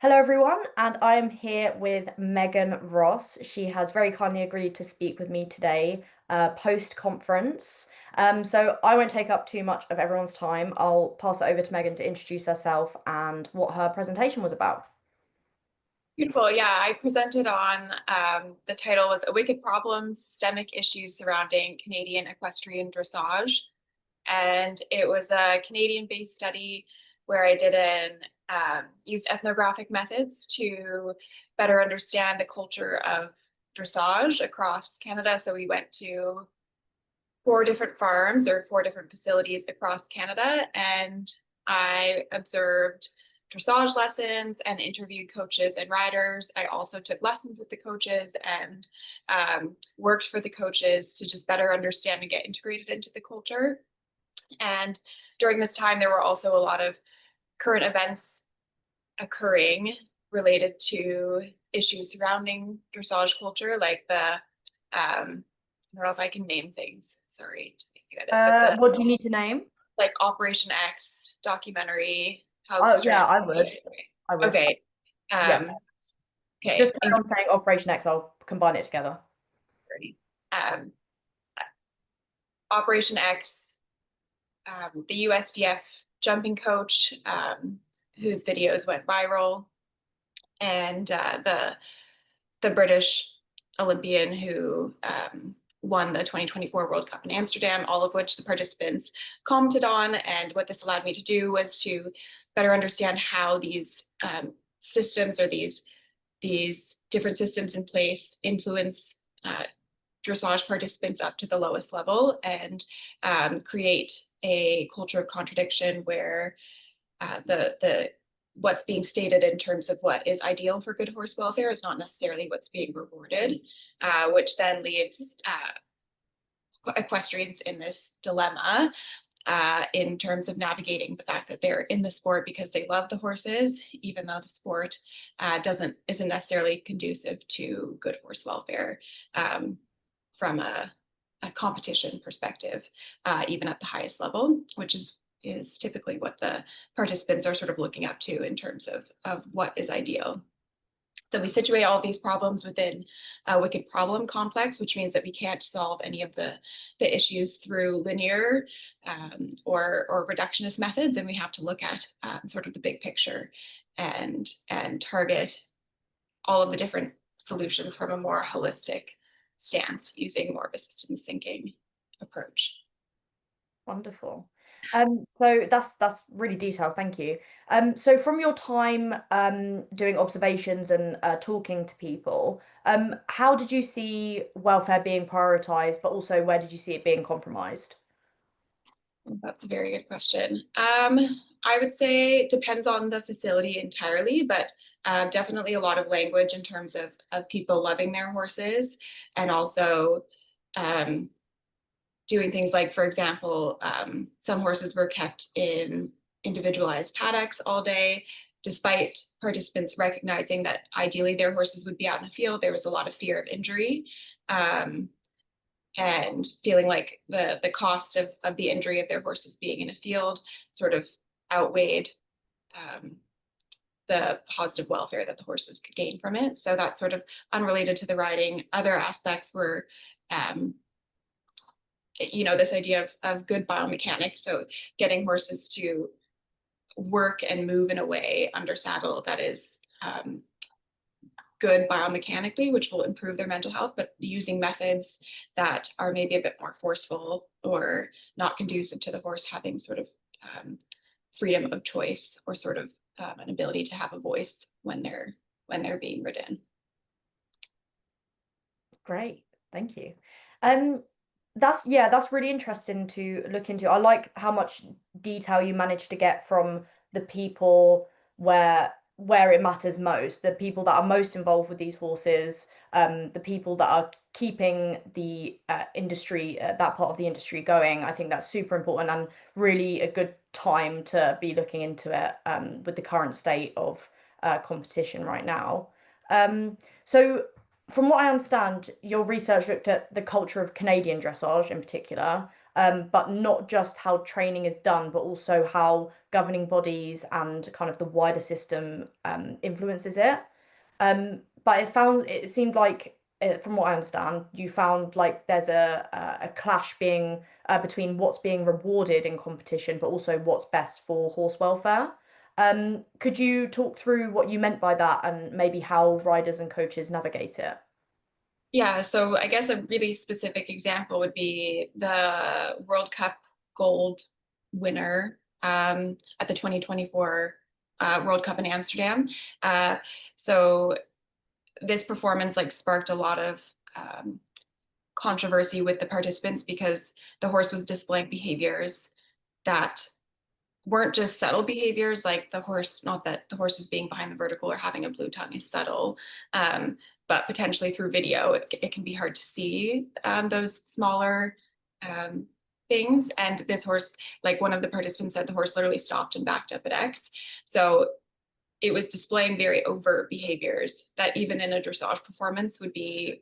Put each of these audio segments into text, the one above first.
Hello, everyone, and I am here with Megan Ross. She has very kindly agreed to speak with me today, post-conference. So I won't take up too much of everyone's time. I'll pass it over to Megan to introduce herself and what her presentation was about. Beautiful. Yeah, I presented on the title was A Wicked Problem, Systemic Issues Surrounding Canadian Equestrian Dressage. And it was a Canadian-based study where I did used ethnographic methods to better understand the culture of dressage across Canada. So we went to 4 different farms or 4 different facilities across Canada, and I observed dressage lessons and interviewed coaches and riders. I also took lessons with the coaches and worked for the coaches to just better understand and get integrated into the culture. And during this time, there were also a lot of current events occurring related to issues surrounding dressage culture, like I don't know if I can name things. Sorry to make you edit, but the What do you need to name? like Operation X documentary, how Oh, yeah, strange. I would. I would. Okay. Yeah. Okay. Just carry on saying Operation X. I'll combine it together. Um, Operation X, the USDF jumping coach, whose videos went viral, and the British Olympian who won the 2024 World Cup in Amsterdam, all of which the participants commented on. And what this allowed me to do was to better understand how these systems or these different systems in place influence dressage participants up to the lowest level and create a culture of contradiction where the what's being stated in terms of what is ideal for good horse welfare is not necessarily what's being rewarded, which then leaves equestrians in this dilemma in terms of navigating the fact that they're in the sport because they love the horses, even though the sport isn't necessarily conducive to good horse welfare from a competition perspective, even at the highest level, which is typically what the participants are sort of looking up to in terms of what is ideal. So we situate all these problems within a wicked problem complex, which means that we can't solve any of the issues through linear or reductionist methods, and we have to look at sort of the big picture and target all of the different solutions from a more holistic stance using more of a systems thinking approach. Wonderful. So that's really detailed, thank you. So from your time doing observations and talking to people, how did you see welfare being prioritized, but also where did you see it being compromised? That's a very good question. I would say it depends on the facility entirely, but definitely a lot of language in terms of people loving their horses and also doing things like, for example, some horses were kept in individualized paddocks all day, despite participants recognizing that ideally their horses would be out in the field. There was a lot of fear of injury. And feeling like the cost of the injury of their horses being in a field sort of outweighed the positive welfare that the horses could gain from it. So that's sort of unrelated to the riding. Other aspects were, this idea of good biomechanics. So getting horses to work and move in a way under saddle that is good biomechanically, which will improve their mental health, but using methods that are maybe a bit more forceful or not conducive to the horse having sort of freedom of choice or sort of an ability to have a voice when they're being ridden. Great, thank you. That's really interesting to look into. I like how much detail you managed to get from the people where it matters most, the people that are most involved with these horses, the people that are keeping the industry, that part of the industry going. I think that's super important and really a good time to be looking into it with the current state of competition right now. So from what I understand, your research looked at the culture of Canadian dressage in particular. but not just how training is done, but also how governing bodies and kind of the wider system influences it. But it seemed like, from what I understand, you found like there's a clash being between what's being rewarded in competition, but also what's best for horse welfare. Could you talk through what you meant by that and maybe how riders and coaches navigate it? Yeah, so I guess a really specific example would be the World Cup gold winner at the 2024 World Cup in Amsterdam. Uh, so this performance like sparked a lot of controversy with the participants because the horse was displaying behaviors that weren't just subtle behaviors like the horse, not that the horse is being behind the vertical or having a blue tongue is subtle, but potentially through video, it can be hard to see those smaller um, things. And this horse, like one of the participants said, the horse literally stopped and backed up at X. So it was displaying very overt behaviors that even in a dressage performance would be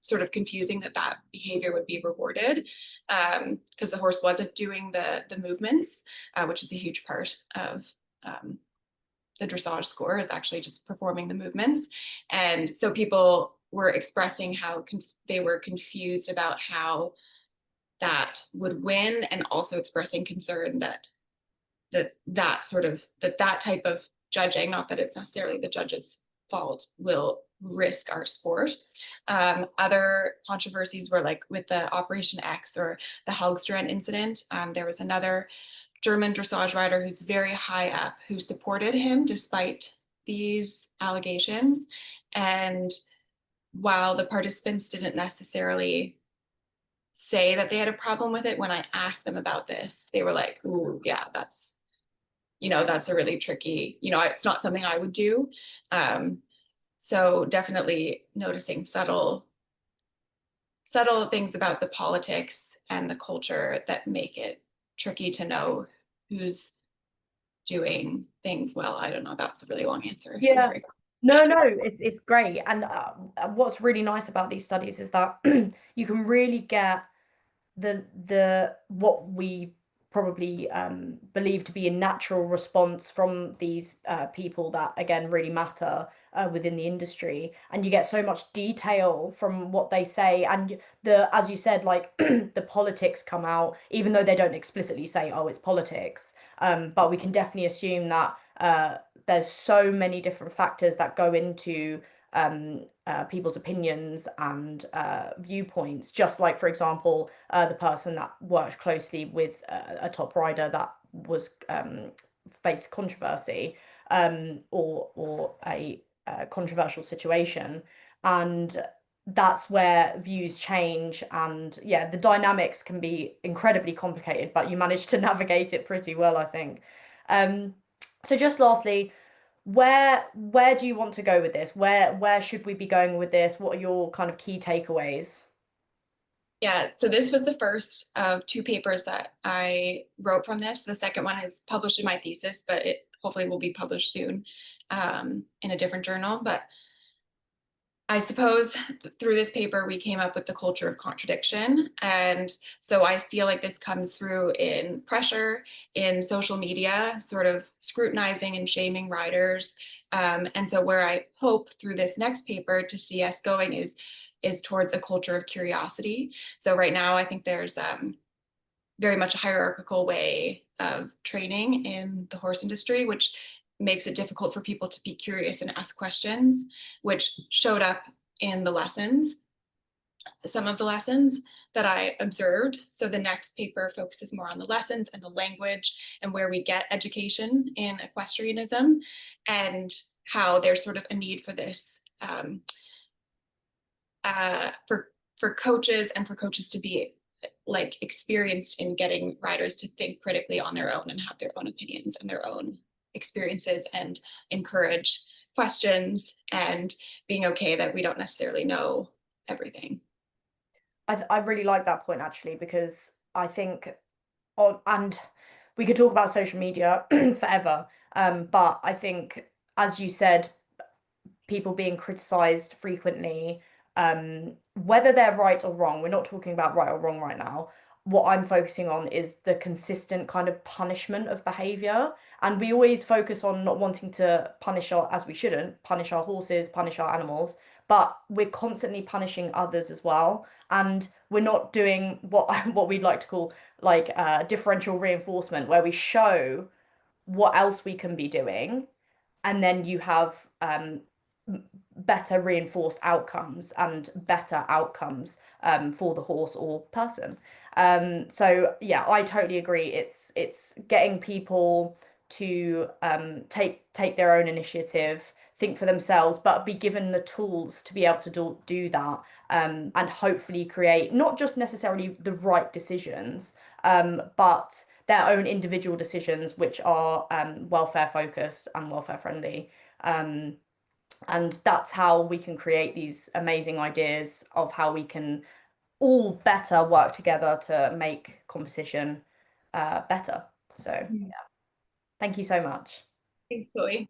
sort of confusing that that behavior would be rewarded because the horse wasn't doing the movements, which is a huge part of the dressage score is actually just performing the movements. And so people were expressing how they were confused about how that would win and also expressing concern that that type of judging, not that it's necessarily the judge's fault, will risk our sport. Other controversies were like with the Operation X or the Helgstrand incident. There was another German dressage rider who's very high up who supported him despite these allegations. And while the participants didn't necessarily say that they had a problem with it, when I asked them about this, they were like, "Ooh, yeah, that's a really tricky, it's not something I would do." So definitely noticing subtle things about the politics and the culture that make it tricky to know who's doing things well. I don't know. That's a really long answer. Yeah. Sorry. No, it's great. And what's really nice about these studies is that you can really get the what we probably believe to be a natural response from these people that again really matter within the industry, and you get so much detail from what they say, and as you said, like the politics come out even though they don't explicitly say, oh, it's politics, but we can definitely assume that there's so many different factors that go into people's opinions and viewpoints. Just like, for example, the person that worked closely with a top rider that was faced controversy, or a controversial situation, and that's where views change. And yeah, the dynamics can be incredibly complicated, but you manage to navigate it pretty well, I think. Um, so just lastly, where do you want to go with this? Where should we be going with this? What are your kind of key takeaways? Yeah, so this was the first of two papers that I wrote from this. The second one is published in my thesis, but it hopefully will be published soon in a different journal. But I suppose through this paper, we came up with the culture of contradiction. And so I feel like this comes through in pressure, in social media, sort of scrutinizing and shaming riders. And so where I hope through this next paper to see us going is towards a culture of curiosity. So right now, I think there's very much a hierarchical way of training in the horse industry, which makes it difficult for people to be curious and ask questions, which showed up in the lessons, some of the lessons that I observed. So the next paper focuses more on the lessons and the language and where we get education in equestrianism and how there's sort of a need for this for coaches and for coaches to be like experienced in getting riders to think critically on their own and have their own opinions and their own experiences and encourage questions and being okay that we don't necessarily know everything. I really like that point actually, because I think on and we could talk about social media forever, but I think, as you said, people being criticized frequently, whether they're right or wrong, we're not talking about right or wrong right now. what I'm focusing on is the consistent kind of punishment of behavior. And we always focus on not wanting to punish our, as we shouldn't, punish our horses, punish our animals, but we're constantly punishing others as well. And we're not doing what what we'd like to call like differential reinforcement, where we show what else we can be doing, and then you have better reinforced outcomes and better outcomes for the horse or person. So yeah, I totally agree. It's getting people to take their own initiative, think for themselves, but be given the tools to be able to do that, and hopefully create not just necessarily the right decisions, but their own individual decisions, which are welfare focused and welfare friendly. Um, and that's how we can create these amazing ideas of how we can all better work together to make competition better. So, Mhm. thank you so much. Thanks, Chloe.